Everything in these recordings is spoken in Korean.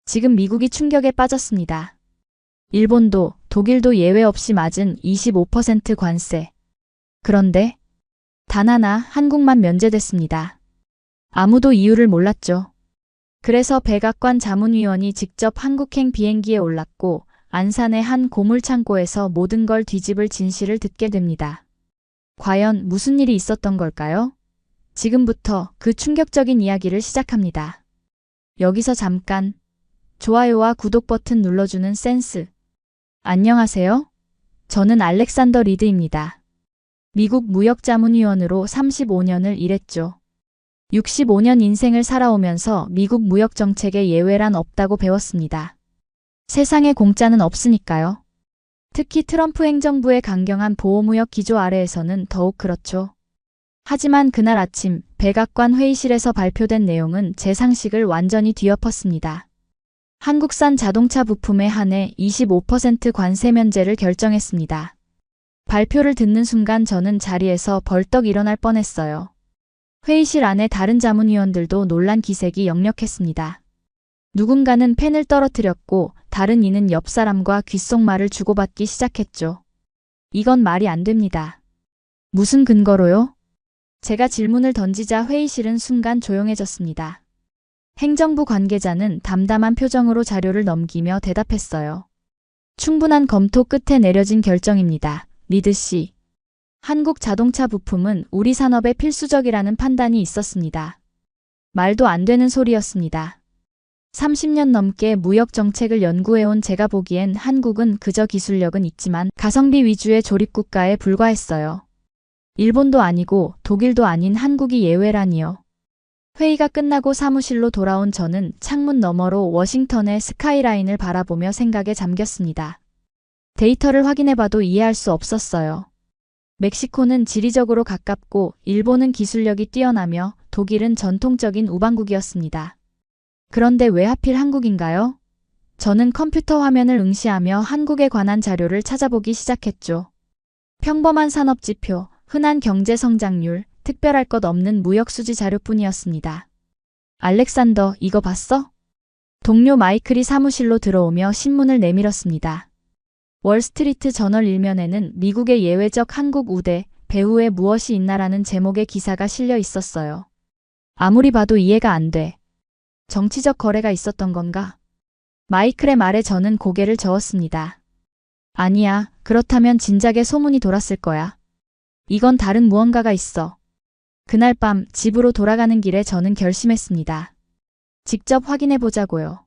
지금 미국이 충격에 빠졌습니다. 일본도, 독일도 예외 없이 맞은 25% 관세. 그런데 단 하나 한국만 면제됐습니다. 아무도 이유를 몰랐죠. 그래서 백악관 자문위원이 직접 한국행 비행기에 올랐고 안산의 한 고물창고에서 모든 걸 뒤집을 진실을 듣게 됩니다. 과연 무슨 일이 있었던 걸까요? 지금부터 그 충격적인 이야기를 시작합니다. 여기서 잠깐 좋아요와 구독 버튼 눌러주는 센스. 안녕하세요. 저는 알렉산더 리드입니다. 미국 무역자문위원으로 35년을 일했죠. 65년 인생을 살아오면서 미국 무역 정책에 예외란 없다고 배웠습니다. 세상에 공짜는 없으니까요. 특히 트럼프 행정부의 강경한 보호무역 기조 아래에서는 더욱 그렇죠. 하지만 그날 아침 백악관 회의실에서 발표된 내용은 제 상식을 완전히 뒤엎었습니다. 한국산 자동차 부품에 한해 25% 관세 면제를 결정했습니다. 발표를 듣는 순간 저는 자리에서 벌떡 일어날 뻔했어요. 회의실 안에 다른 자문위원들도 놀란 기색이 역력했습니다. 누군가는 펜을 떨어뜨렸고 다른 이는 옆 사람과 귓속말을 주고받기 시작했죠. 이건 말이 안 됩니다. 무슨 근거로요? 제가 질문을 던지자 회의실은 순간 조용해졌습니다. 행정부 관계자는 담담한 표정으로 자료를 넘기며 대답했어요. 충분한 검토 끝에 내려진 결정입니다. 리드 씨. 한국 자동차 부품은 우리 산업에 필수적이라는 판단이 있었습니다. 말도 안 되는 소리였습니다. 30년 넘게 무역 정책을 연구해온 제가 보기엔 한국은 그저 기술력은 있지만 가성비 위주의 조립국가에 불과했어요. 일본도 아니고 독일도 아닌 한국이 예외라니요. 회의가 끝나고 사무실로 돌아온 저는 창문 너머로 워싱턴의 스카이라인을 바라보며 생각에 잠겼습니다. 데이터를 확인해봐도 이해할 수 없었어요. 멕시코는 지리적으로 가깝고 일본은 기술력이 뛰어나며 독일은 전통적인 우방국이었습니다. 그런데 왜 하필 한국인가요? 저는 컴퓨터 화면을 응시하며 한국에 관한 자료를 찾아보기 시작했죠. 평범한 산업지표, 흔한 경제성장률, 특별할 것 없는 무역수지 자료뿐이었습니다. 알렉산더, 이거 봤어? 동료 마이클이 사무실로 들어오며 신문을 내밀었습니다. 월스트리트 저널 일면에는 미국의 예외적 한국 우대, 배후에 무엇이 있나라는 제목의 기사가 실려 있었어요. 아무리 봐도 이해가 안 돼. 정치적 거래가 있었던 건가? 마이클의 말에 저는 고개를 저었습니다. 아니야, 그렇다면 진작에 소문이 돌았을 거야. 이건 다른 무언가가 있어. 그날 밤 집으로 돌아가는 길에 저는 결심했습니다. 직접 확인해 보자고요.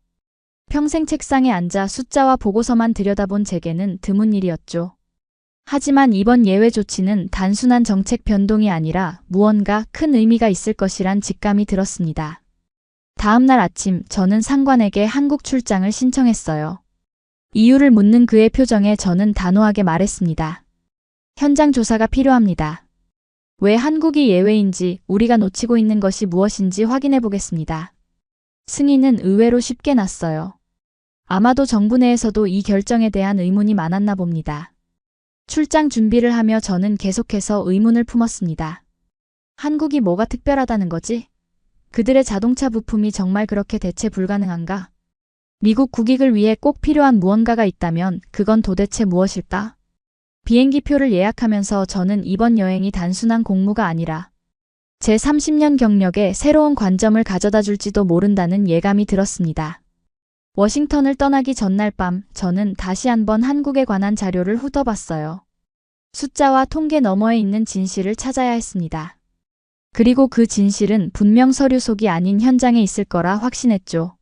평생 책상에 앉아 숫자와 보고서만 들여다본 제게는 드문 일이었죠. 하지만 이번 예외 조치는 단순한 정책 변동이 아니라 무언가 큰 의미가 있을 것이란 직감이 들었습니다. 다음 날 아침 저는 상관에게 한국 출장을 신청했어요. 이유를 묻는 그의 표정에 저는 단호하게 말했습니다. 현장 조사가 필요합니다. 왜 한국이 예외인지, 우리가 놓치고 있는 것이 무엇인지 확인해 보겠습니다. 승인은 의외로 쉽게 났어요. 아마도 정부 내에서도 이 결정에 대한 의문이 많았나 봅니다. 출장 준비를 하며 저는 계속해서 의문을 품었습니다. 한국이 뭐가 특별하다는 거지? 그들의 자동차 부품이 정말 그렇게 대체 불가능한가? 미국 국익을 위해 꼭 필요한 무언가가 있다면 그건 도대체 무엇일까? 비행기 표를 예약하면서 저는 이번 여행이 단순한 공무가 아니라 제 30년 경력에 새로운 관점을 가져다 줄지도 모른다는 예감이 들었습니다. 워싱턴을 떠나기 전날 밤 저는 다시 한번 한국에 관한 자료를 훑어봤어요. 숫자와 통계 너머에 있는 진실을 찾아야 했습니다. 그리고 그 진실은 분명 서류 속이 아닌 현장에 있을 거라 확신했죠.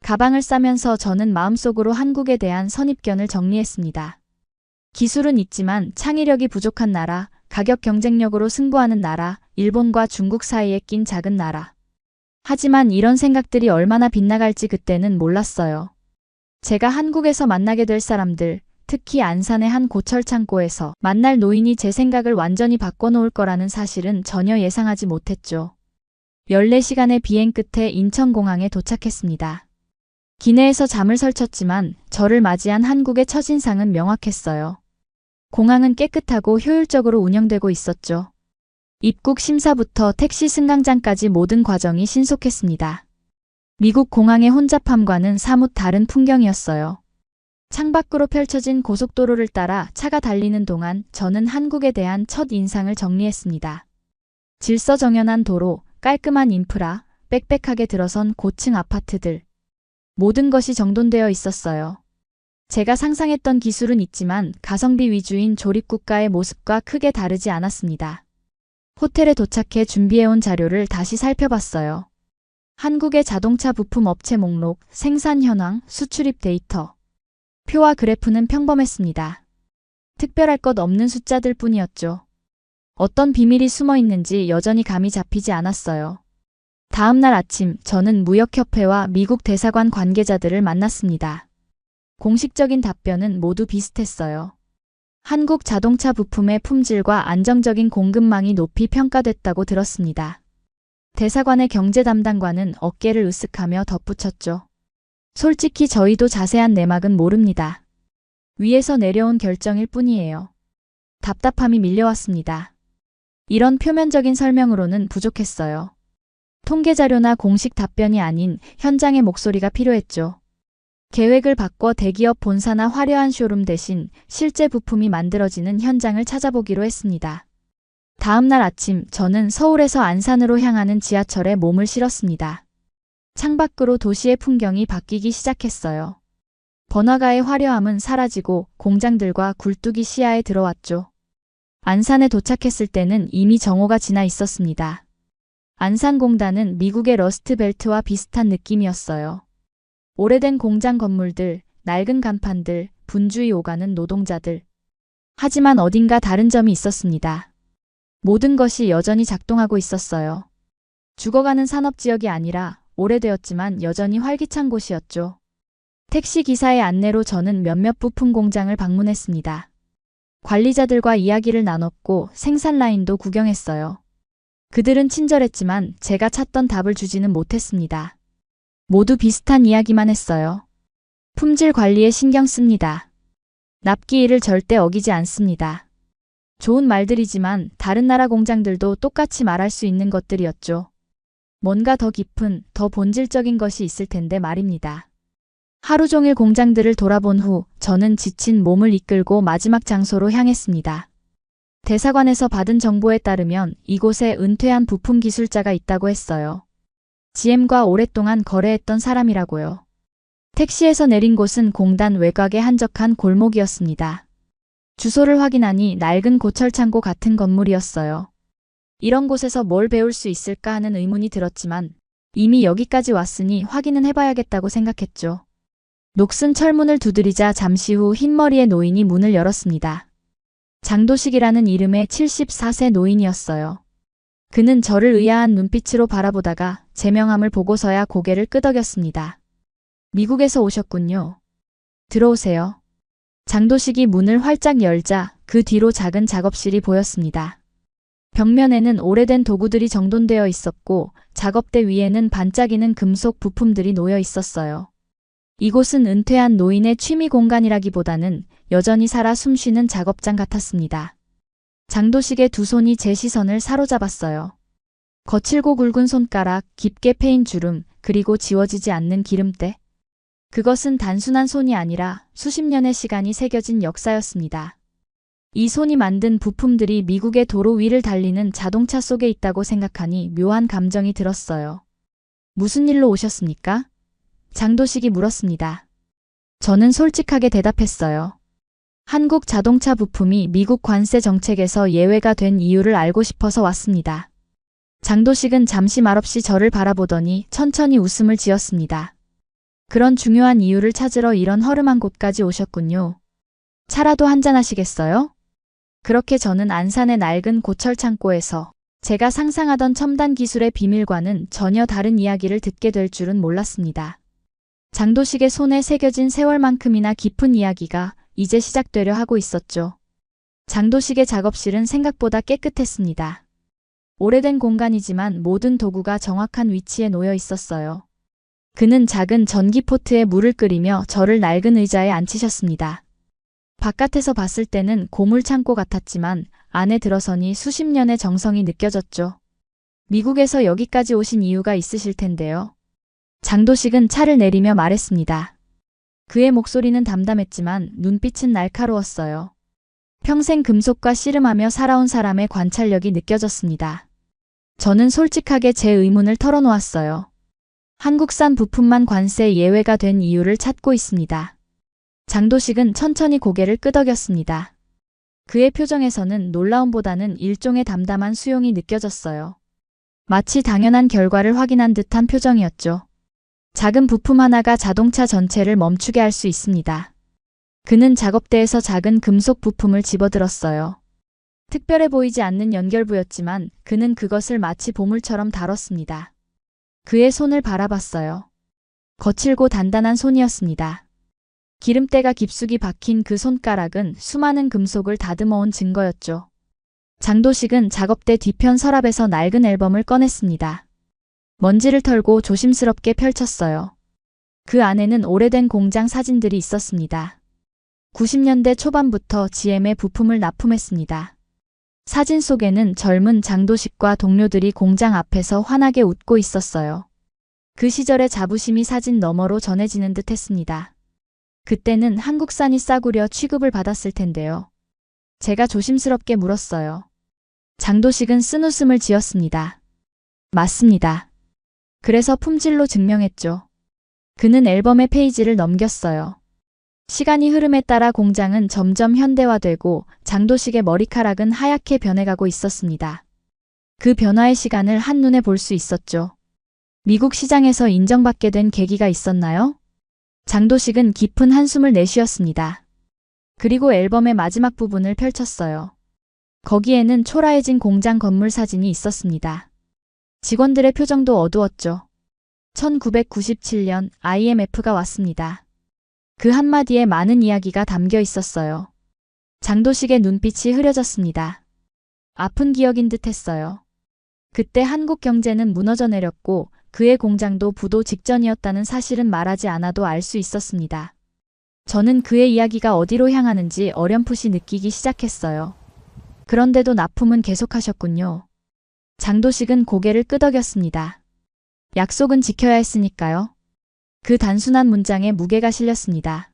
가방을 싸면서 저는 마음속으로 한국에 대한 선입견을 정리했습니다. 기술은 있지만 창의력이 부족한 나라, 가격 경쟁력으로 승부하는 나라, 일본과 중국 사이에 낀 작은 나라. 하지만 이런 생각들이 얼마나 빗나갈지 그때는 몰랐어요. 제가 한국에서 만나게 될 사람들, 특히 안산의 한 고철 창고에서 만날 노인이 제 생각을 완전히 바꿔놓을 거라는 사실은 전혀 예상하지 못했죠. 14시간의 비행 끝에 인천공항에 도착했습니다. 기내에서 잠을 설쳤지만 저를 맞이한 한국의 첫인상은 명확했어요. 공항은 깨끗하고 효율적으로 운영되고 있었죠. 입국 심사부터 택시 승강장까지 모든 과정이 신속했습니다. 미국 공항의 혼잡함과는 사뭇 다른 풍경이었어요. 창밖으로 펼쳐진 고속도로를 따라 차가 달리는 동안 저는 한국에 대한 첫 인상을 정리했습니다. 질서정연한 도로, 깔끔한 인프라, 빽빽하게 들어선 고층 아파트들. 모든 것이 정돈되어 있었어요. 제가 상상했던 기술은 있지만 가성비 위주인 조립국가의 모습과 크게 다르지 않았습니다. 호텔에 도착해 준비해온 자료를 다시 살펴봤어요. 한국의 자동차 부품 업체 목록, 생산 현황, 수출입 데이터. 표와 그래프는 평범했습니다. 특별할 것 없는 숫자들 뿐이었죠. 어떤 비밀이 숨어 있는지 여전히 감이 잡히지 않았어요. 다음 날 아침 저는 무역협회와 미국 대사관 관계자들을 만났습니다. 공식적인 답변은 모두 비슷했어요. 한국 자동차 부품의 품질과 안정적인 공급망이 높이 평가됐다고 들었습니다. 대사관의 경제 담당관은 어깨를 으쓱하며 덧붙였죠. 솔직히 저희도 자세한 내막은 모릅니다. 위에서 내려온 결정일 뿐이에요. 답답함이 밀려왔습니다. 이런 표면적인 설명으로는 부족했어요. 통계자료나 공식 답변이 아닌 현장의 목소리가 필요했죠. 계획을 바꿔 대기업 본사나 화려한 쇼룸 대신 실제 부품이 만들어지는 현장을 찾아보기로 했습니다. 다음 날 아침 저는 서울에서 안산으로 향하는 지하철에 몸을 실었습니다. 창밖으로 도시의 풍경이 바뀌기 시작했어요. 번화가의 화려함은 사라지고 공장들과 굴뚝이 시야에 들어왔죠. 안산에 도착했을 때는 이미 정오가 지나 있었습니다. 안산공단은 미국의 러스트벨트와 비슷한 느낌이었어요. 오래된 공장 건물들, 낡은 간판들, 분주히 오가는 노동자들. 하지만 어딘가 다른 점이 있었습니다. 모든 것이 여전히 작동하고 있었어요. 죽어가는 산업지역이 아니라 오래되었지만 여전히 활기찬 곳이었죠. 택시기사의 안내로 저는 몇몇 부품 공장을 방문했습니다. 관리자들과 이야기를 나눴고 생산 라인도 구경했어요. 그들은 친절했지만 제가 찾던 답을 주지는 못했습니다. 모두 비슷한 이야기만 했어요. 품질 관리에 신경 씁니다. 납기일을 절대 어기지 않습니다. 좋은 말들이지만 다른 나라 공장들도 똑같이 말할 수 있는 것들이었죠. 뭔가 더 깊은, 더 본질적인 것이 있을 텐데 말입니다. 하루 종일 공장들을 돌아본 후 저는 지친 몸을 이끌고 마지막 장소로 향했습니다. 대사관에서 받은 정보에 따르면 이곳에 은퇴한 부품 기술자가 있다고 했어요. GM과 오랫동안 거래했던 사람이라고요. 택시에서 내린 곳은 공단 외곽의 한적한 골목이었습니다. 주소를 확인하니 낡은 고철창고 같은 건물이었어요. 이런 곳에서 뭘 배울 수 있을까 하는 의문이 들었지만 이미 여기까지 왔으니 확인은 해봐야겠다고 생각했죠. 녹슨 철문을 두드리자 잠시 후 흰머리의 노인이 문을 열었습니다. 장도식이라는 이름의 74세 노인이었어요. 그는 저를 의아한 눈빛으로 바라보다가 제 명함을 보고서야 고개를 끄덕였습니다. 미국에서 오셨군요. 들어오세요. 장도식이 문을 활짝 열자 그 뒤로 작은 작업실이 보였습니다. 벽면에는 오래된 도구들이 정돈되어 있었고 작업대 위에는 반짝이는 금속 부품들이 놓여 있었어요. 이곳은 은퇴한 노인의 취미 공간이라기보다는 여전히 살아 숨쉬는 작업장 같았습니다. 장도식의 두 손이 제 시선을 사로잡았어요. 거칠고 굵은 손가락, 깊게 패인 주름, 그리고 지워지지 않는 기름때. 그것은 단순한 손이 아니라 수십 년의 시간이 새겨진 역사였습니다. 이 손이 만든 부품들이 미국의 도로 위를 달리는 자동차 속에 있다고 생각하니 묘한 감정이 들었어요. 무슨 일로 오셨습니까? 장도식이 물었습니다. 저는 솔직하게 대답했어요. 한국 자동차 부품이 미국 관세 정책에서 예외가 된 이유를 알고 싶어서 왔습니다. 장도식은 잠시 말없이 저를 바라보더니 천천히 웃음을 지었습니다. 그런 중요한 이유를 찾으러 이런 허름한 곳까지 오셨군요. 차라도 한잔하시겠어요? 그렇게 저는 안산의 낡은 고철 창고에서 제가 상상하던 첨단 기술의 비밀과는 전혀 다른 이야기를 듣게 될 줄은 몰랐습니다. 장도식의 손에 새겨진 세월만큼이나 깊은 이야기가 이제 시작되려 하고 있었죠. 장도식의 작업실은 생각보다 깨끗했습니다. 오래된 공간이지만 모든 도구가 정확한 위치에 놓여 있었어요. 그는 작은 전기포트에 물을 끓이며 저를 낡은 의자에 앉히셨습니다. 바깥에서 봤을 때는 고물 창고 같았지만 안에 들어서니 수십 년의 정성이 느껴졌죠. 미국에서 여기까지 오신 이유가 있으실 텐데요. 장도식은 차를 내리며 말했습니다. 그의 목소리는 담담했지만 눈빛은 날카로웠어요. 평생 금속과 씨름하며 살아온 사람의 관찰력이 느껴졌습니다. 저는 솔직하게 제 의문을 털어놓았어요. 한국산 부품만 관세 예외가 된 이유를 찾고 있습니다. 장도식은 천천히 고개를 끄덕였습니다. 그의 표정에서는 놀라움보다는 일종의 담담한 수용이 느껴졌어요. 마치 당연한 결과를 확인한 듯한 표정이었죠. 작은 부품 하나가 자동차 전체를 멈추게 할 수 있습니다. 그는 작업대에서 작은 금속 부품을 집어들었어요. 특별해 보이지 않는 연결부였지만 그는 그것을 마치 보물처럼 다뤘습니다. 그의 손을 바라봤어요. 거칠고 단단한 손이었습니다. 기름때가 깊숙이 박힌 그 손가락은 수많은 금속을 다듬어온 증거였죠. 장도식은 작업대 뒤편 서랍에서 낡은 앨범을 꺼냈습니다. 먼지를 털고 조심스럽게 펼쳤어요. 그 안에는 오래된 공장 사진들이 있었습니다. 90년대 초반부터 GM의 부품을 납품했습니다. 사진 속에는 젊은 장도식과 동료들이 공장 앞에서 환하게 웃고 있었어요. 그 시절의 자부심이 사진 너머로 전해지는 듯 했습니다. 그때는 한국산이 싸구려 취급을 받았을 텐데요. 제가 조심스럽게 물었어요. 장도식은 쓴웃음을 지었습니다. 맞습니다. 그래서 품질로 증명했죠. 그는 앨범의 페이지를 넘겼어요. 시간이 흐름에 따라 공장은 점점 현대화되고 장도식의 머리카락은 하얗게 변해가고 있었습니다. 그 변화의 시간을 한눈에 볼 수 있었죠. 미국 시장에서 인정받게 된 계기가 있었나요? 장도식은 깊은 한숨을 내쉬었습니다. 그리고 앨범의 마지막 부분을 펼쳤어요. 거기에는 초라해진 공장 건물 사진이 있었습니다. 직원들의 표정도 어두웠죠. 1997년 IMF가 왔습니다. 그 한마디에 많은 이야기가 담겨 있었어요. 장도식의 눈빛이 흐려졌습니다. 아픈 기억인 듯 했어요. 그때 한국 경제는 무너져 내렸고 그의 공장도 부도 직전이었다는 사실은 말하지 않아도 알 수 있었습니다. 저는 그의 이야기가 어디로 향하는지 어렴풋이 느끼기 시작했어요. 그런데도 납품은 계속하셨군요. 장도식은 고개를 끄덕였습니다. 약속은 지켜야 했으니까요. 그 단순한 문장에 무게가 실렸습니다.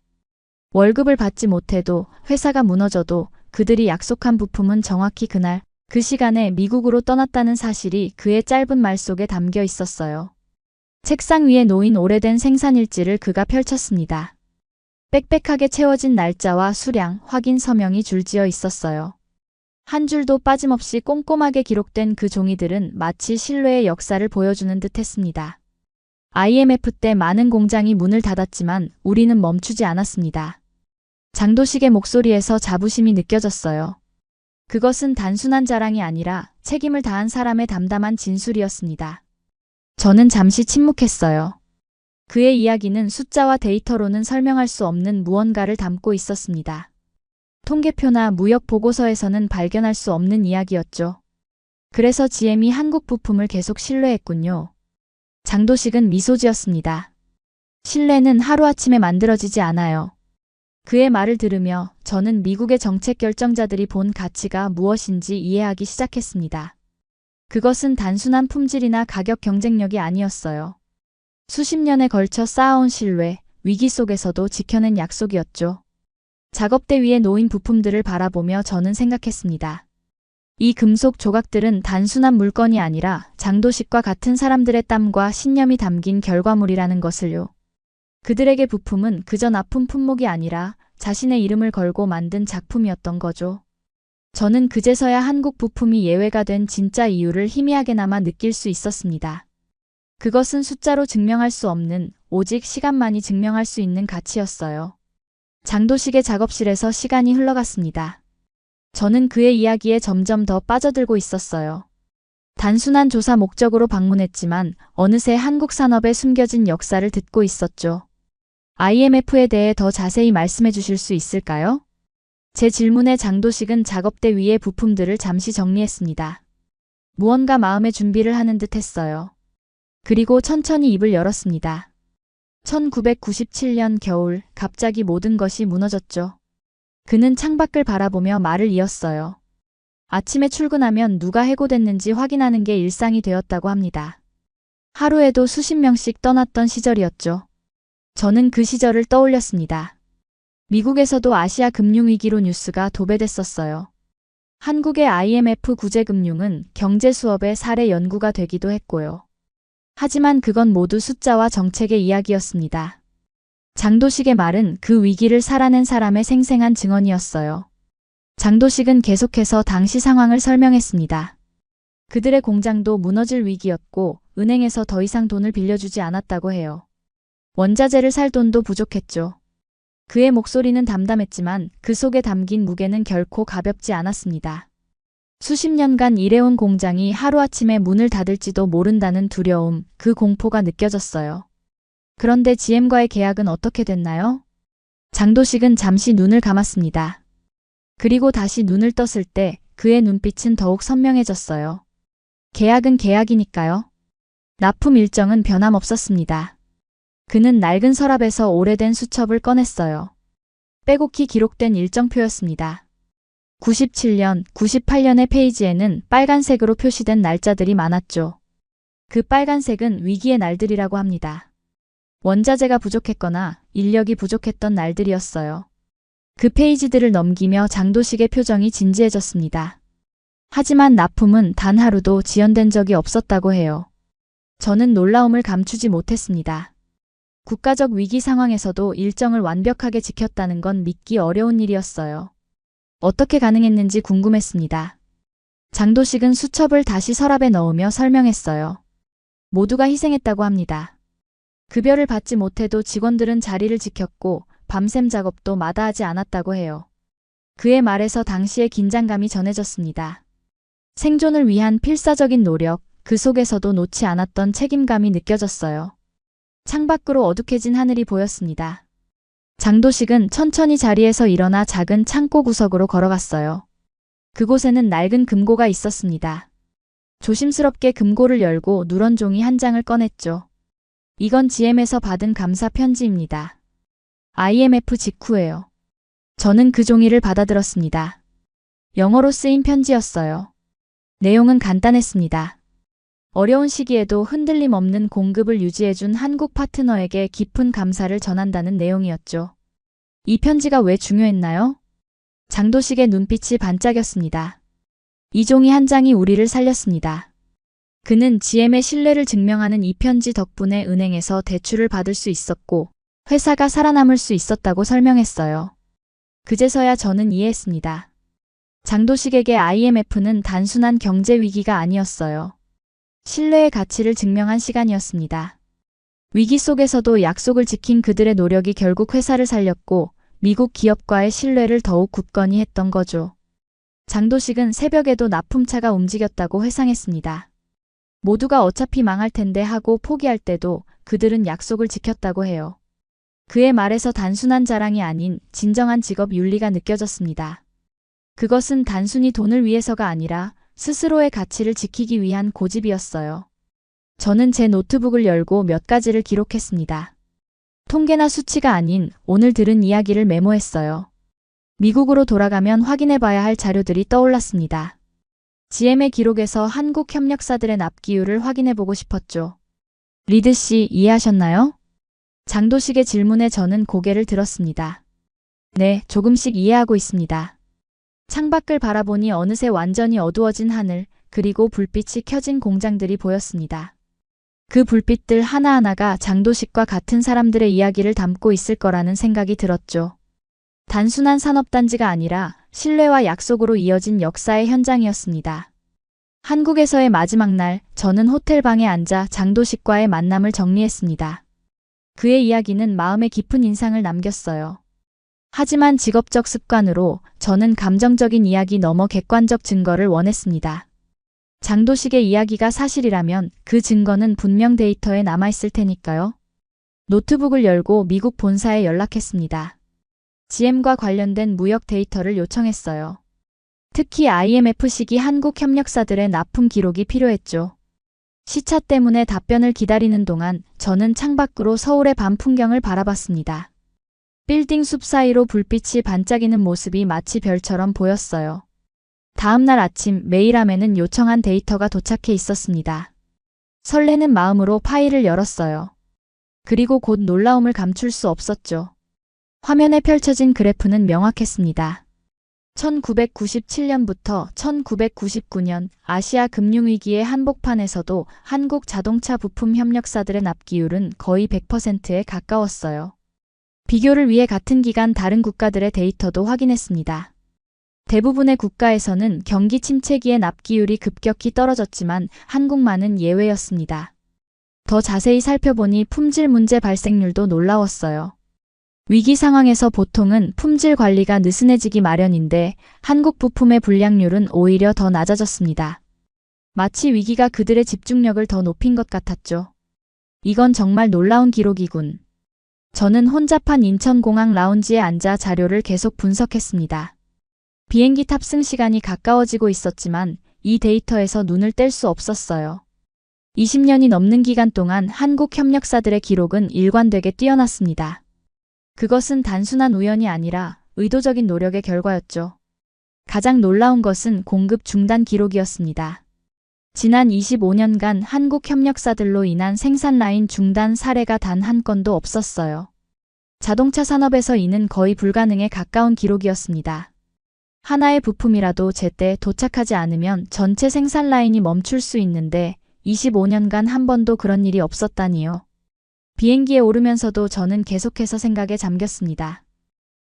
월급을 받지 못해도 회사가 무너져도 그들이 약속한 부품은 정확히 그날 그 시간에 미국으로 떠났다는 사실이 그의 짧은 말 속에 담겨 있었어요. 책상 위에 놓인 오래된 생산일지를 그가 펼쳤습니다. 빽빽하게 채워진 날짜와 수량, 확인 서명이 줄지어 있었어요. 한 줄도 빠짐없이 꼼꼼하게 기록된 그 종이들은 마치 신뢰의 역사를 보여주는 듯 했습니다. IMF 때 많은 공장이 문을 닫았지만 우리는 멈추지 않았습니다. 장도식의 목소리에서 자부심이 느껴졌어요. 그것은 단순한 자랑이 아니라 책임을 다한 사람의 담담한 진술이었습니다. 저는 잠시 침묵했어요. 그의 이야기는 숫자와 데이터로는 설명할 수 없는 무언가를 담고 있었습니다. 통계표나 무역 보고서에서는 발견할 수 없는 이야기였죠. 그래서 GM이 한국 부품을 계속 신뢰했군요. 장도식은 미소 지었습니다. 신뢰는 하루아침에 만들어지지 않아요. 그의 말을 들으며 저는 미국의 정책 결정자들이 본 가치가 무엇인지 이해하기 시작했습니다. 그것은 단순한 품질이나 가격 경쟁력이 아니었어요. 수십 년에 걸쳐 쌓아온 신뢰, 위기 속에서도 지켜낸 약속이었죠. 작업대 위에 놓인 부품들을 바라보며 저는 생각했습니다. 이 금속 조각들은 단순한 물건이 아니라 장도식과 같은 사람들의 땀과 신념이 담긴 결과물이라는 것을요. 그들에게 부품은 그저 납품 품목이 아니라 자신의 이름을 걸고 만든 작품이었던 거죠. 저는 그제서야 한국 부품이 예외가 된 진짜 이유를 희미하게나마 느낄 수 있었습니다. 그것은 숫자로 증명할 수 없는, 오직 시간만이 증명할 수 있는 가치였어요. 장도식의 작업실에서 시간이 흘러갔습니다. 저는 그의 이야기에 점점 더 빠져들고 있었어요. 단순한 조사 목적으로 방문했지만 어느새 한국 산업에 숨겨진 역사를 듣고 있었죠. IMF에 대해 더 자세히 말씀해 주실 수 있을까요? 제 질문에 장도식은 작업대 위의 부품들을 잠시 정리했습니다. 무언가 마음의 준비를 하는 듯 했어요. 그리고 천천히 입을 열었습니다. 1997년 겨울, 갑자기 모든 것이 무너졌죠. 그는 창밖을 바라보며 말을 이었어요. 아침에 출근하면 누가 해고됐는지 확인하는 게 일상이 되었다고 합니다. 하루에도 수십 명씩 떠났던 시절이었죠. 저는 그 시절을 떠올렸습니다. 미국에서도 아시아 금융위기로 뉴스가 도배됐었어요. 한국의 IMF 구제금융은 경제 수업의 사례 연구가 되기도 했고요. 하지만 그건 모두 숫자와 정책의 이야기였습니다. 장도식의 말은 그 위기를 살아낸 사람의 생생한 증언이었어요. 장도식은 계속해서 당시 상황을 설명했습니다. 그들의 공장도 무너질 위기였고 은행에서 더 이상 돈을 빌려주지 않았다고 해요. 원자재를 살 돈도 부족했죠. 그의 목소리는 담담했지만 그 속에 담긴 무게는 결코 가볍지 않았습니다. 수십 년간 일해온 공장이 하루아침에 문을 닫을지도 모른다는 두려움, 그 공포가 느껴졌어요. 그런데 GM과의 계약은 어떻게 됐나요? 장도식은 잠시 눈을 감았습니다. 그리고 다시 눈을 떴을 때 그의 눈빛은 더욱 선명해졌어요. 계약은 계약이니까요. 납품 일정은 변함없었습니다. 그는 낡은 서랍에서 오래된 수첩을 꺼냈어요. 빼곡히 기록된 일정표였습니다. 97년, 98년의 페이지에는 빨간색으로 표시된 날짜들이 많았죠. 그 빨간색은 위기의 날들이라고 합니다. 원자재가 부족했거나 인력이 부족했던 날들이었어요. 그 페이지들을 넘기며 장도식의 표정이 진지해졌습니다. 하지만 납품은 단 하루도 지연된 적이 없었다고 해요. 저는 놀라움을 감추지 못했습니다. 국가적 위기 상황에서도 일정을 완벽하게 지켰다는 건 믿기 어려운 일이었어요. 어떻게 가능했는지 궁금했습니다. 장도식은 수첩을 다시 서랍에 넣으며 설명했어요. 모두가 희생했다고 합니다. 급여를 받지 못해도 직원들은 자리를 지켰고 밤샘 작업도 마다하지 않았다고 해요. 그의 말에서 당시의 긴장감이 전해졌습니다. 생존을 위한 필사적인 노력, 그 속에서도 놓지 않았던 책임감이 느껴졌어요. 창밖으로 어둑해진 하늘이 보였습니다. 장도식은 천천히 자리에서 일어나 작은 창고 구석으로 걸어갔어요. 그곳에는 낡은 금고가 있었습니다. 조심스럽게 금고를 열고 누런 종이 한 장을 꺼냈죠. 이건 GM에서 받은 감사 편지입니다. IMF 직후에요. 저는 그 종이를 받아들었습니다. 영어로 쓰인 편지였어요. 내용은 간단했습니다. 어려운 시기에도 흔들림 없는 공급을 유지해준 한국 파트너에게 깊은 감사를 전한다는 내용이었죠. 이 편지가 왜 중요했나요? 장도식의 눈빛이 반짝였습니다. 이 종이 한 장이 우리를 살렸습니다. 그는 GM의 신뢰를 증명하는 이 편지 덕분에 은행에서 대출을 받을 수 있었고 회사가 살아남을 수 있었다고 설명했어요. 그제서야 저는 이해했습니다. 장도식에게 IMF는 단순한 경제 위기가 아니었어요. 신뢰의 가치를 증명한 시간이었습니다. 위기 속에서도 약속을 지킨 그들의 노력이 결국 회사를 살렸고 미국 기업과의 신뢰를 더욱 굳건히 했던 거죠. 장도식은 새벽에도 납품차가 움직였다고 회상했습니다. 모두가 어차피 망할 텐데 하고 포기할 때도 그들은 약속을 지켰다고 해요. 그의 말에서 단순한 자랑이 아닌 진정한 직업 윤리가 느껴졌습니다. 그것은 단순히 돈을 위해서가 아니라 스스로의 가치를 지키기 위한 고집이었어요. 저는 제 노트북을 열고 몇 가지를 기록했습니다. 통계나 수치가 아닌 오늘 들은 이야기를 메모했어요. 미국으로 돌아가면 확인해봐야 할 자료들이 떠올랐습니다. GM의 기록에서 한국 협력사들의 납기율을 확인해보고 싶었죠. 리드 씨, 이해하셨나요? 장도식의 질문에 저는 고개를 들었습니다. 네, 조금씩 이해하고 있습니다. 창밖을 바라보니 어느새 완전히 어두워진 하늘, 그리고 불빛이 켜진 공장들이 보였습니다. 그 불빛들 하나하나가 장도식과 같은 사람들의 이야기를 담고 있을 거라는 생각이 들었죠. 단순한 산업단지가 아니라 신뢰와 약속으로 이어진 역사의 현장이었습니다. 한국에서의 마지막 날, 저는 호텔방에 앉아 장도식과의 만남을 정리했습니다. 그의 이야기는 마음에 깊은 인상을 남겼어요. 하지만 직업적 습관으로 저는 감정적인 이야기 넘어 객관적 증거를 원했습니다. 장도식의 이야기가 사실이라면 그 증거는 분명 데이터에 남아있을 테니까요. 노트북을 열고 미국 본사에 연락했습니다. GM과 관련된 무역 데이터를 요청했어요. 특히 IMF 시기 한국 협력사들의 납품 기록이 필요했죠. 시차 때문에 답변을 기다리는 동안 저는 창밖으로 서울의 밤 풍경을 바라봤습니다. 빌딩 숲 사이로 불빛이 반짝이는 모습이 마치 별처럼 보였어요. 다음 날 아침 메일함에는 요청한 데이터가 도착해 있었습니다. 설레는 마음으로 파일을 열었어요. 그리고 곧 놀라움을 감출 수 없었죠. 화면에 펼쳐진 그래프는 명확했습니다. 1997년부터 1999년 아시아 금융위기의 한복판에서도 한국 자동차 부품 협력사들의 납기율은 거의 100%에 가까웠어요. 비교를 위해 같은 기간 다른 국가들의 데이터도 확인했습니다. 대부분의 국가에서는 경기 침체기에 납기율이 급격히 떨어졌지만 한국만은 예외였습니다. 더 자세히 살펴보니 품질 문제 발생률도 놀라웠어요. 위기 상황에서 보통은 품질 관리가 느슨해지기 마련인데 한국 부품의 불량률은 오히려 더 낮아졌습니다. 마치 위기가 그들의 집중력을 더 높인 것 같았죠. 이건 정말 놀라운 기록이군. 저는 혼잡한 인천공항 라운지에 앉아 자료를 계속 분석했습니다. 비행기 탑승 시간이 가까워지고 있었지만 이 데이터에서 눈을 뗄 수 없었어요. 20년이 넘는 기간 동안 한국 협력사들의 기록은 일관되게 뛰어났습니다. 그것은 단순한 우연이 아니라 의도적인 노력의 결과였죠. 가장 놀라운 것은 공급 중단 기록이었습니다. 지난 25년간 한국 협력사들로 인한 생산 라인 중단 사례가 단 한 건도 없었어요. 자동차 산업에서 이는 거의 불가능에 가까운 기록이었습니다. 하나의 부품이라도 제때 도착하지 않으면 전체 생산 라인이 멈출 수 있는데 25년간 한 번도 그런 일이 없었다니요. 비행기에 오르면서도 저는 계속해서 생각에 잠겼습니다.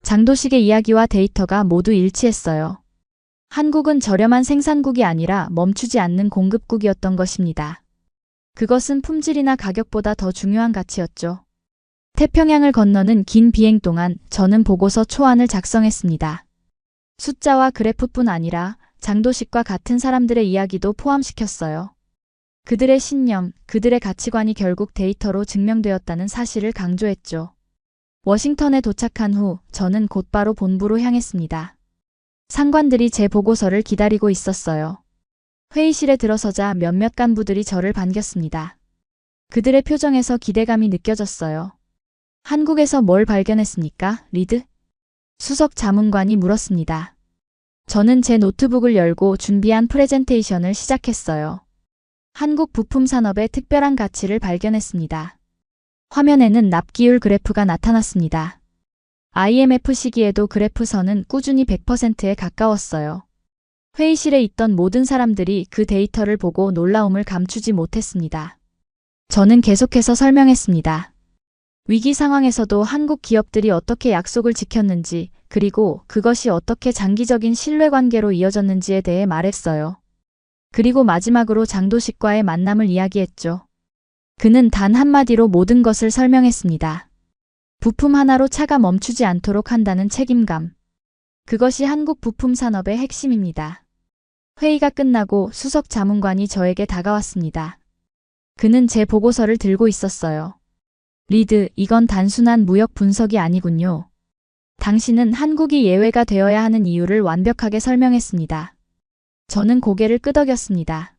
장도식의 이야기와 데이터가 모두 일치했어요. 한국은 저렴한 생산국이 아니라 멈추지 않는 공급국이었던 것입니다. 그것은 품질이나 가격보다 더 중요한 가치였죠. 태평양을 건너는 긴 비행 동안 저는 보고서 초안을 작성했습니다. 숫자와 그래프뿐 아니라 장도식과 같은 사람들의 이야기도 포함시켰어요. 그들의 신념, 그들의 가치관이 결국 데이터로 증명되었다는 사실을 강조했죠. 워싱턴에 도착한 후 저는 곧바로 본부로 향했습니다. 상관들이 제 보고서를 기다리고 있었어요. 회의실에 들어서자 몇몇 간부들이 저를 반겼습니다. 그들의 표정에서 기대감이 느껴졌어요. 한국에서 뭘 발견했습니까, 리드? 수석 자문관이 물었습니다. 저는 제 노트북을 열고 준비한 프레젠테이션을 시작했어요. 한국 부품 산업의 특별한 가치를 발견했습니다. 화면에는 납기율 그래프가 나타났습니다. IMF 시기에도 그래프선은 꾸준히 100%에 가까웠어요. 회의실에 있던 모든 사람들이 그 데이터를 보고 놀라움을 감추지 못했습니다. 저는 계속해서 설명했습니다. 위기 상황에서도 한국 기업들이 어떻게 약속을 지켰는지, 그리고 그것이 어떻게 장기적인 신뢰관계로 이어졌는지에 대해 말했어요. 그리고 마지막으로 장도식과의 만남을 이야기했죠. 그는 단 한마디로 모든 것을 설명했습니다. 부품 하나로 차가 멈추지 않도록 한다는 책임감. 그것이 한국 부품 산업의 핵심입니다. 회의가 끝나고 수석 자문관이 저에게 다가왔습니다. 그는 제 보고서를 들고 있었어요. 리드, 이건 단순한 무역 분석이 아니군요. 당신은 한국이 예외가 되어야 하는 이유를 완벽하게 설명했습니다. 저는 고개를 끄덕였습니다.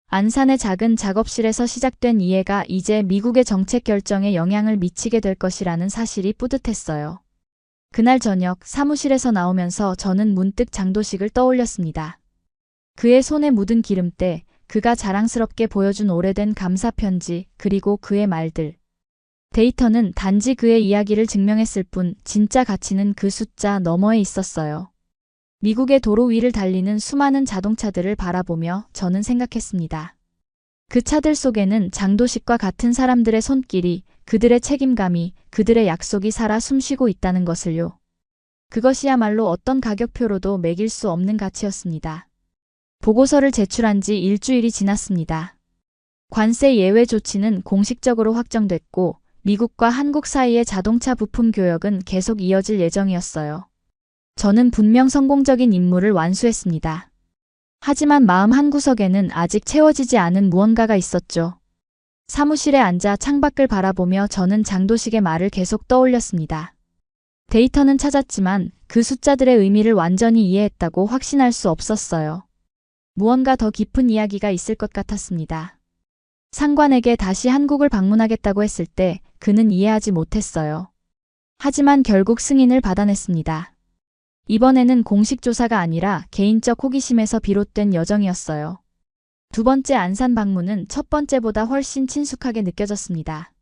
안산의 작은 작업실에서 시작된 이해가 이제 미국의 정책 결정에 영향을 미치게 될 것이라는 사실이 뿌듯했어요. 그날 저녁 사무실에서 나오면서 저는 문득 장도식을 떠올렸습니다. 그의 손에 묻은 기름때, 그가 자랑스럽게 보여준 오래된 감사 편지, 그리고 그의 말들. 데이터는 단지 그의 이야기를 증명했을 뿐 진짜 가치는 그 숫자 너머에 있었어요. 미국의 도로 위를 달리는 수많은 자동차들을 바라보며 저는 생각했습니다. 그 차들 속에는 장도식과 같은 사람들의 손길이, 그들의 책임감이, 그들의 약속이 살아 숨쉬고 있다는 것을요. 그것이야말로 어떤 가격표로도 매길 수 없는 가치였습니다. 보고서를 제출한 지 일주일이 지났습니다. 관세 예외 조치는 공식적으로 확정됐고 미국과 한국 사이의 자동차 부품 교역은 계속 이어질 예정이었어요. 저는 분명 성공적인 임무를 완수했습니다. 하지만 마음 한구석에는 아직 채워지지 않은 무언가가 있었죠. 사무실에 앉아 창밖을 바라보며 저는 장도식의 말을 계속 떠올렸습니다. 데이터는 찾았지만 그 숫자들의 의미를 완전히 이해했다고 확신할 수 없었어요. 무언가 더 깊은 이야기가 있을 것 같았습니다. 상관에게 다시 한국을 방문하겠다고 했을 때 그는 이해하지 못했어요. 하지만 결국 승인을 받아냈습니다. 이번에는 공식 조사가 아니라 개인적 호기심에서 비롯된 여정이었어요. 두 번째 안산 방문은 첫 번째보다 훨씬 친숙하게 느껴졌습니다.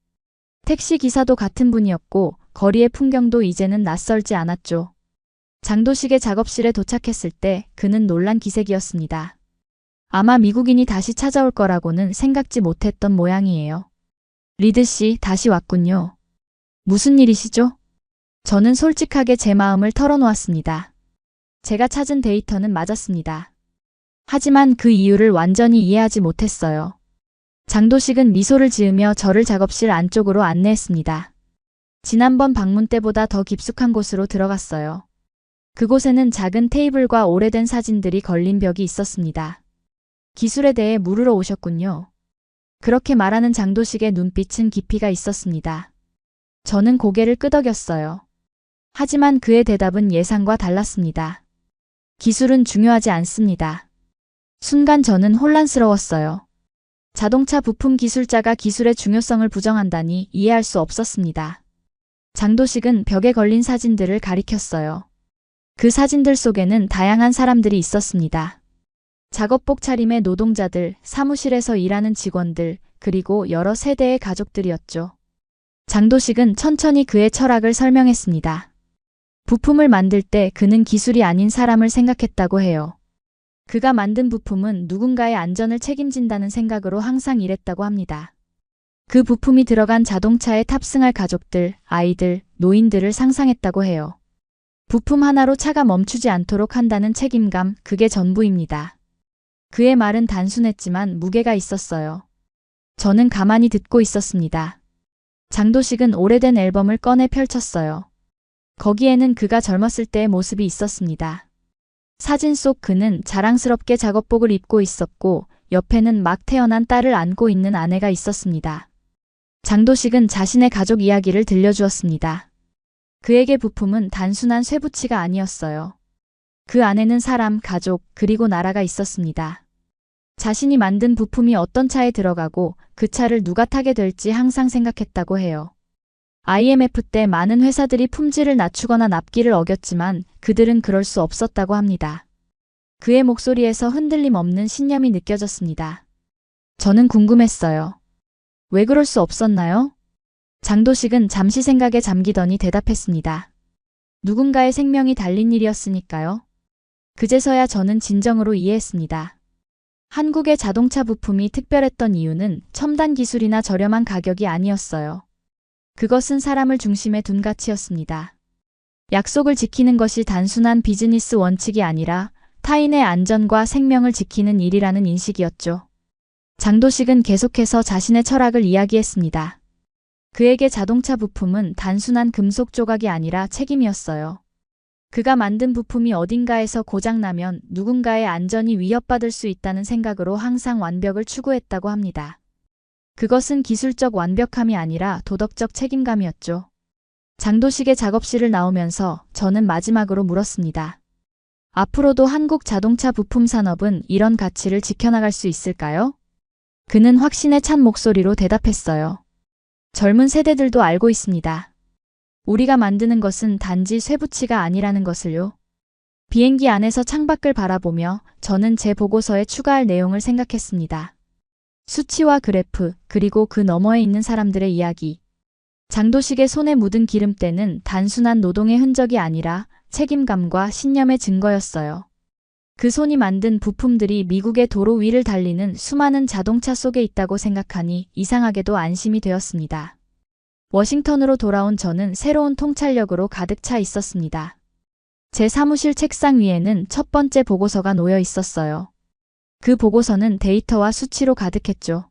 택시 기사도 같은 분이었고 거리의 풍경도 이제는 낯설지 않았죠. 장도식의 작업실에 도착했을 때 그는 놀란 기색이었습니다. 아마 미국인이 다시 찾아올 거라고는 생각지 못했던 모양이에요. 리드 씨, 다시 왔군요. 무슨 일이시죠? 저는 솔직하게 제 마음을 털어놓았습니다. 제가 찾은 데이터는 맞았습니다. 하지만 그 이유를 완전히 이해하지 못했어요. 장도식은 미소를 지으며 저를 작업실 안쪽으로 안내했습니다. 지난번 방문 때보다 더 깊숙한 곳으로 들어갔어요. 그곳에는 작은 테이블과 오래된 사진들이 걸린 벽이 있었습니다. 기술에 대해 물으러 오셨군요. 그렇게 말하는 장도식의 눈빛은 깊이가 있었습니다. 저는 고개를 끄덕였어요. 하지만 그의 대답은 예상과 달랐습니다. 기술은 중요하지 않습니다. 순간 저는 혼란스러웠어요. 자동차 부품 기술자가 기술의 중요성을 부정한다니 이해할 수 없었습니다. 장도식은 벽에 걸린 사진들을 가리켰어요. 그 사진들 속에는 다양한 사람들이 있었습니다. 작업복 차림의 노동자들, 사무실에서 일하는 직원들, 그리고 여러 세대의 가족들이었죠. 장도식은 천천히 그의 철학을 설명했습니다. 부품을 만들 때 그는 기술이 아닌 사람을 생각했다고 해요. 그가 만든 부품은 누군가의 안전을 책임진다는 생각으로 항상 일했다고 합니다. 그 부품이 들어간 자동차에 탑승할 가족들, 아이들, 노인들을 상상했다고 해요. 부품 하나로 차가 멈추지 않도록 한다는 책임감, 그게 전부입니다. 그의 말은 단순했지만 무게가 있었어요. 저는 가만히 듣고 있었습니다. 장도식은 오래된 앨범을 꺼내 펼쳤어요. 거기에는 그가 젊었을 때의 모습이 있었습니다. 사진 속 그는 자랑스럽게 작업복을 입고 있었고 옆에는 막 태어난 딸을 안고 있는 아내가 있었습니다. 장도식은 자신의 가족 이야기를 들려주었습니다. 그에게 부품은 단순한 쇠붙이가 아니었어요. 그 안에는 사람, 가족, 그리고 나라가 있었습니다. 자신이 만든 부품이 어떤 차에 들어가고 그 차를 누가 타게 될지 항상 생각했다고 해요. IMF 때 많은 회사들이 품질을 낮추거나 납기를 어겼지만 그들은 그럴 수 없었다고 합니다. 그의 목소리에서 흔들림 없는 신념이 느껴졌습니다. 저는 궁금했어요. 왜 그럴 수 없었나요? 장도식은 잠시 생각에 잠기더니 대답했습니다. 누군가의 생명이 달린 일이었으니까요. 그제서야 저는 진정으로 이해했습니다. 한국의 자동차 부품이 특별했던 이유는 첨단 기술이나 저렴한 가격이 아니었어요. 그것은 사람을 중심에 둔 가치였습니다. 약속을 지키는 것이 단순한 비즈니스 원칙이 아니라 타인의 안전과 생명을 지키는 일이라는 인식이었죠. 장도식은 계속해서 자신의 철학을 이야기했습니다. 그에게 자동차 부품은 단순한 금속 조각이 아니라 책임이었어요. 그가 만든 부품이 어딘가에서 고장나면 누군가의 안전이 위협받을 수 있다는 생각으로 항상 완벽을 추구했다고 합니다. 그것은 기술적 완벽함이 아니라 도덕적 책임감이었죠. 장도식의 작업실을 나오면서 저는 마지막으로 물었습니다. 앞으로도 한국 자동차 부품 산업은 이런 가치를 지켜나갈 수 있을까요? 그는 확신에 찬 목소리로 대답했어요. 젊은 세대들도 알고 있습니다. 우리가 만드는 것은 단지 쇠붙이가 아니라는 것을요. 비행기 안에서 창밖을 바라보며 저는 제 보고서에 추가할 내용을 생각했습니다. 수치와 그래프, 그리고 그 너머에 있는 사람들의 이야기. 장도식의 손에 묻은 기름때는 단순한 노동의 흔적이 아니라 책임감과 신념의 증거였어요. 그 손이 만든 부품들이 미국의 도로 위를 달리는 수많은 자동차 속에 있다고 생각하니 이상하게도 안심이 되었습니다. 워싱턴으로 돌아온 저는 새로운 통찰력으로 가득 차 있었습니다. 제 사무실 책상 위에는 첫 번째 보고서가 놓여 있었어요. 그 보고서는 데이터와 수치로 가득했죠.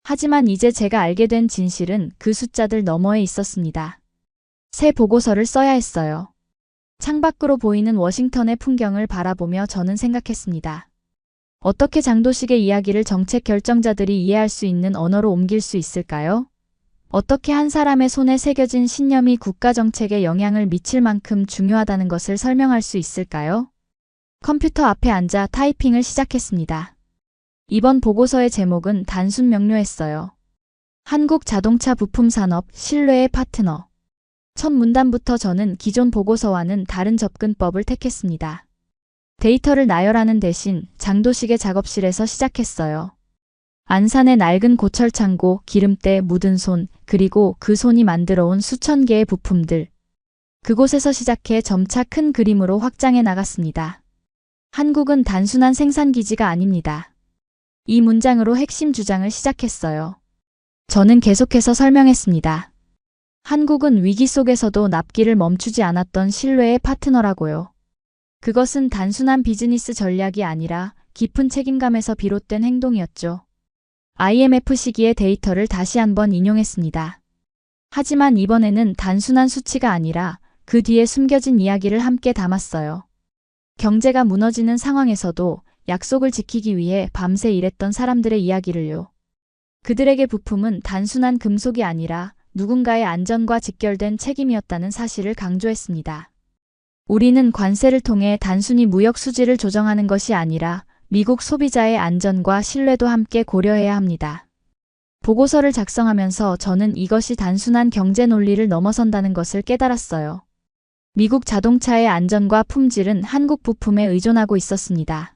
하지만 이제 제가 알게 된 진실은 그 숫자들 너머에 있었습니다. 새 보고서를 써야 했어요. 창밖으로 보이는 워싱턴의 풍경을 바라보며 저는 생각했습니다. 어떻게 장도식의 이야기를 정책 결정자들이 이해할 수 있는 언어로 옮길 수 있을까요? 어떻게 한 사람의 손에 새겨진 신념이 국가 정책에 영향을 미칠 만큼 중요하다는 것을 설명할 수 있을까요? 컴퓨터 앞에 앉아 타이핑을 시작했습니다. 이번 보고서의 제목은 단순 명료했어요. 한국 자동차 부품 산업 신뢰의 파트너. 첫 문단부터 저는 기존 보고서와는 다른 접근법을 택했습니다. 데이터를 나열하는 대신 장도식의 작업실에서 시작했어요. 안산의 낡은 고철창고, 기름때 묻은 손, 그리고 그 손이 만들어온 수천 개의 부품들. 그곳에서 시작해 점차 큰 그림으로 확장해 나갔습니다. 한국은 단순한 생산기지가 아닙니다. 이 문장으로 핵심 주장을 시작했어요. 저는 계속해서 설명했습니다. 한국은 위기 속에서도 납기를 멈추지 않았던 신뢰의 파트너라고요. 그것은 단순한 비즈니스 전략이 아니라 깊은 책임감에서 비롯된 행동이었죠. IMF 시기의 데이터를 다시 한번 인용했습니다. 하지만 이번에는 단순한 수치가 아니라 그 뒤에 숨겨진 이야기를 함께 담았어요. 경제가 무너지는 상황에서도 약속을 지키기 위해 밤새 일했던 사람들의 이야기를요. 그들에게 부품은 단순한 금속이 아니라 누군가의 안전과 직결된 책임이었다는 사실을 강조했습니다. 우리는 관세를 통해 단순히 무역 수지를 조정하는 것이 아니라 미국 소비자의 안전과 신뢰도 함께 고려해야 합니다. 보고서를 작성하면서 저는 이것이 단순한 경제 논리를 넘어선다는 것을 깨달았어요. 미국 자동차의 안전과 품질은 한국 부품에 의존하고 있었습니다.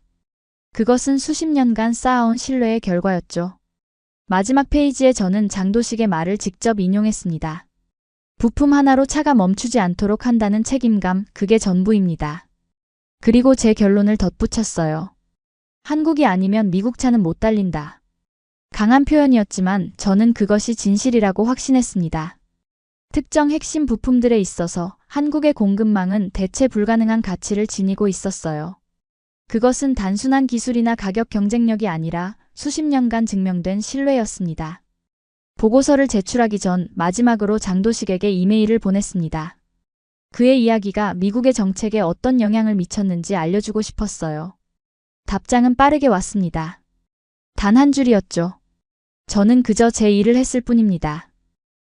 그것은 수십 년간 쌓아온 신뢰의 결과였죠. 마지막 페이지에 저는 장도식의 말을 직접 인용했습니다. 부품 하나로 차가 멈추지 않도록 한다는 책임감, 그게 전부입니다. 그리고 제 결론을 덧붙였어요. 한국이 아니면 미국 차는 못 달린다. 강한 표현이었지만 저는 그것이 진실이라고 확신했습니다. 특정 핵심 부품들에 있어서 한국의 공급망은 대체 불가능한 가치를 지니고 있었어요. 그것은 단순한 기술이나 가격 경쟁력이 아니라 수십 년간 증명된 신뢰였습니다. 보고서를 제출하기 전 마지막으로 장도식에게 이메일을 보냈습니다. 그의 이야기가 미국의 정책에 어떤 영향을 미쳤는지 알려주고 싶었어요. 답장은 빠르게 왔습니다. 단 한 줄이었죠. 저는 그저 제 일을 했을 뿐입니다.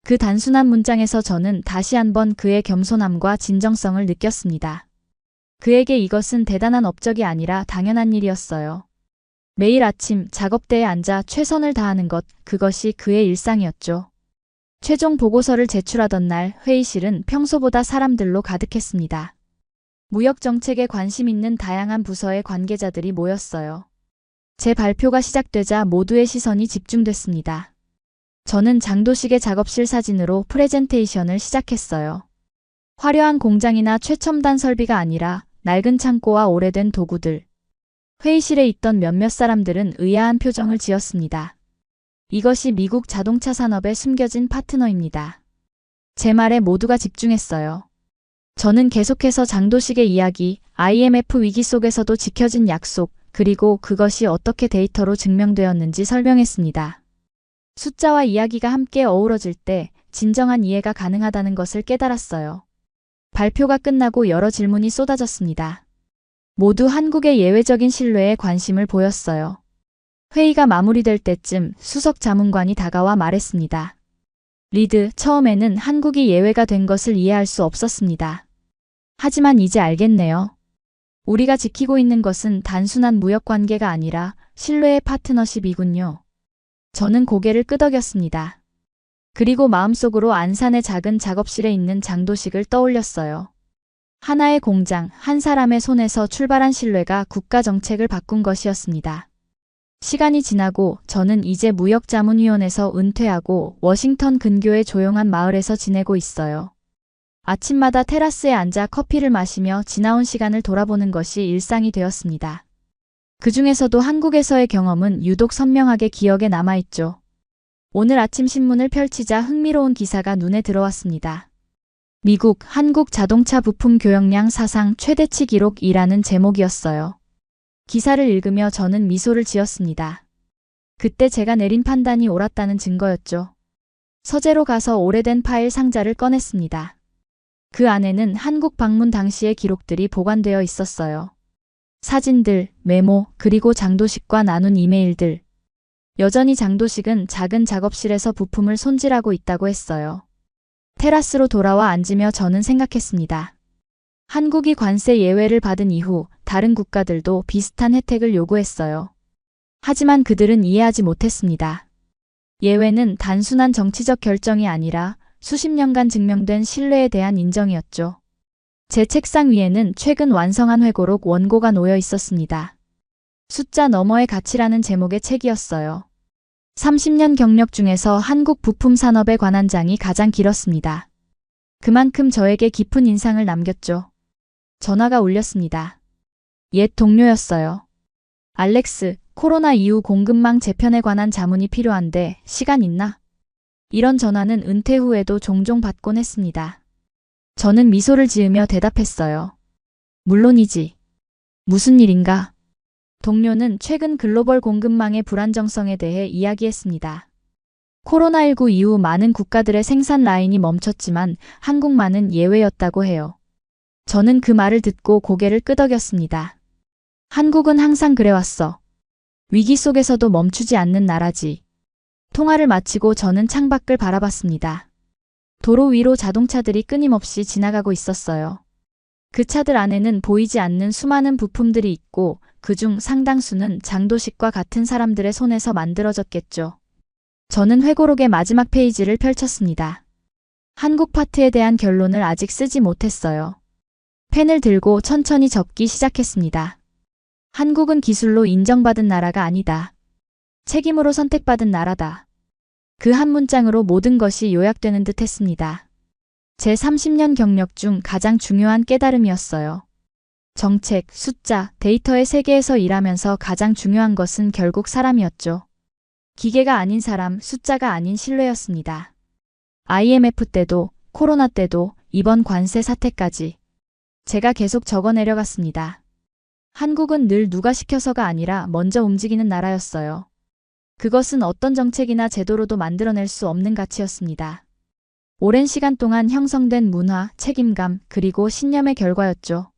그 단순한 문장에서 저는 다시 한번 그의 겸손함과 진정성을 느꼈습니다. 그에게 이것은 대단한 업적이 아니라 당연한 일이었어요. 매일 아침 작업대에 앉아 최선을 다하는 것, 그것이 그의 일상이었죠. 최종 보고서를 제출하던 날 회의실은 평소보다 사람들로 가득했습니다. 무역 정책에 관심 있는 다양한 부서의 관계자들이 모였어요. 제 발표가 시작되자 모두의 시선이 집중됐습니다. 저는 장도식의 작업실 사진으로 프레젠테이션을 시작했어요. 화려한 공장이나 최첨단 설비가 아니라 낡은 창고와 오래된 도구들. 회의실에 있던 몇몇 사람들은 의아한 표정을 지었습니다. 이것이 미국 자동차 산업의 숨겨진 파트너입니다. 제 말에 모두가 집중했어요. 저는 계속해서 장도식의 이야기, IMF 위기 속에서도 지켜진 약속, 그리고 그것이 어떻게 데이터로 증명되었는지 설명했습니다. 숫자와 이야기가 함께 어우러질 때 진정한 이해가 가능하다는 것을 깨달았어요. 발표가 끝나고 여러 질문이 쏟아졌습니다. 모두 한국의 예외적인 신뢰에 관심을 보였어요. 회의가 마무리될 때쯤 수석 자문관이 다가와 말했습니다. 리드, 처음에는 한국이 예외가 된 것을 이해할 수 없었습니다. 하지만 이제 알겠네요. 우리가 지키고 있는 것은 단순한 무역 관계가 아니라 신뢰의 파트너십이군요. 저는 고개를 끄덕였습니다. 그리고 마음속으로 안산의 작은 작업실에 있는 장도식을 떠올렸어요. 하나의 공장, 한 사람의 손에서 출발한 신뢰가 국가 정책을 바꾼 것이었습니다. 시간이 지나고 저는 이제 무역자문위원회에서 은퇴하고 워싱턴 근교의 조용한 마을에서 지내고 있어요. 아침마다 테라스에 앉아 커피를 마시며 지나온 시간을 돌아보는 것이 일상이 되었습니다. 그 중에서도 한국에서의 경험은 유독 선명하게 기억에 남아있죠. 오늘 아침 신문을 펼치자 흥미로운 기사가 눈에 들어왔습니다. 미국, 한국 자동차 부품 교역량 사상 최대치 기록이라는 제목이었어요. 기사를 읽으며 저는 미소를 지었습니다. 그때 제가 내린 판단이 옳았다는 증거였죠. 서재로 가서 오래된 파일 상자를 꺼냈습니다. 그 안에는 한국 방문 당시의 기록들이 보관되어 있었어요. 사진들, 메모, 그리고 장도식과 나눈 이메일들. 여전히 장도식은 작은 작업실에서 부품을 손질하고 있다고 했어요. 테라스로 돌아와 앉으며 저는 생각했습니다. 한국이 관세 예외를 받은 이후 다른 국가들도 비슷한 혜택을 요구했어요. 하지만 그들은 이해하지 못했습니다. 예외는 단순한 정치적 결정이 아니라 수십 년간 증명된 신뢰에 대한 인정이었죠. 제 책상 위에는 최근 완성한 회고록 원고가 놓여 있었습니다. 숫자 너머의 가치라는 제목의 책이었어요. 30년 경력 중에서 한국 부품 산업에 관한 장이 가장 길었습니다. 그만큼 저에게 깊은 인상을 남겼죠. 전화가 울렸습니다. 옛 동료였어요. 알렉스, 코로나 이후 공급망 재편에 관한 자문이 필요한데 시간 있나? 이런 전화는 은퇴 후에도 종종 받곤 했습니다. 저는 미소를 지으며 대답했어요. 물론이지. 무슨 일인가? 동료는 최근 글로벌 공급망의 불안정성에 대해 이야기했습니다. 코로나19 이후 많은 국가들의 생산 라인이 멈췄지만 한국만은 예외였다고 해요. 저는 그 말을 듣고 고개를 끄덕였습니다. 한국은 항상 그래왔어. 위기 속에서도 멈추지 않는 나라지. 통화를 마치고 저는 창밖을 바라봤습니다. 도로 위로 자동차들이 끊임없이 지나가고 있었어요. 그 차들 안에는 보이지 않는 수많은 부품들이 있고 그중 상당수는 장도식과 같은 사람들의 손에서 만들어졌겠죠. 저는 회고록의 마지막 페이지를 펼쳤습니다. 한국 파트에 대한 결론을 아직 쓰지 못했어요. 펜을 들고 천천히 적기 시작했습니다. 한국은 기술로 인정받은 나라가 아니다. 책임으로 선택받은 나라다. 그 한 문장으로 모든 것이 요약되는 듯 했습니다. 제 30년 경력 중 가장 중요한 깨달음이었어요. 정책, 숫자, 데이터의 세계에서 일하면서 가장 중요한 것은 결국 사람이었죠. 기계가 아닌 사람, 숫자가 아닌 신뢰였습니다. IMF 때도, 코로나 때도, 이번 관세 사태까지. 제가 계속 적어내려갔습니다. 한국은 늘 누가 시켜서가 아니라 먼저 움직이는 나라였어요. 그것은 어떤 정책이나 제도로도 만들어낼 수 없는 가치였습니다. 오랜 시간 동안 형성된 문화, 책임감, 그리고 신념의 결과였죠.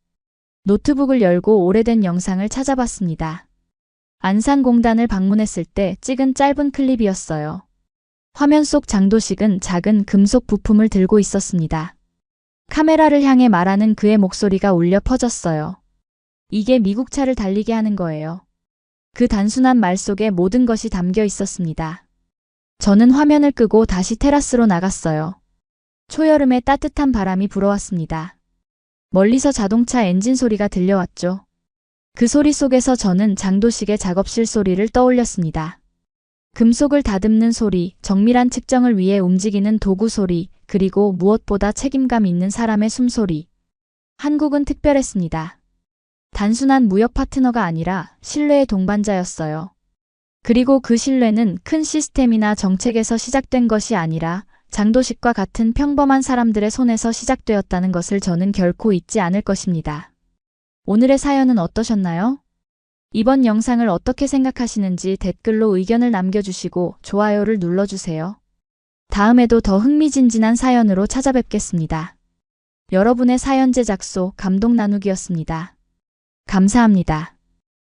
노트북을 열고 오래된 영상을 찾아봤습니다. 안산공단을 방문했을 때 찍은 짧은 클립이었어요. 화면 속 장도식은 작은 금속 부품을 들고 있었습니다. 카메라를 향해 말하는 그의 목소리가 울려 퍼졌어요. 이게 미국 차를 달리게 하는 거예요. 그 단순한 말 속에 모든 것이 담겨 있었습니다. 저는 화면을 끄고 다시 테라스로 나갔어요. 초여름에 따뜻한 바람이 불어왔습니다. 멀리서 자동차 엔진 소리가 들려왔죠. 그 소리 속에서 저는 장도식의 작업실 소리를 떠올렸습니다. 금속을 다듬는 소리, 정밀한 측정을 위해 움직이는 도구 소리, 그리고 무엇보다 책임감 있는 사람의 숨소리. 한국은 특별했습니다. 단순한 무역 파트너가 아니라 신뢰의 동반자였어요. 그리고 그 신뢰는 큰 시스템이나 정책에서 시작된 것이 아니라 장도식과 같은 평범한 사람들의 손에서 시작되었다는 것을 저는 결코 잊지 않을 것입니다. 오늘의 사연은 어떠셨나요? 이번 영상을 어떻게 생각하시는지 댓글로 의견을 남겨주시고 좋아요를 눌러주세요. 다음에도 더 흥미진진한 사연으로 찾아뵙겠습니다. 여러분의 사연 제작소 감동 나누기였습니다. 감사합니다.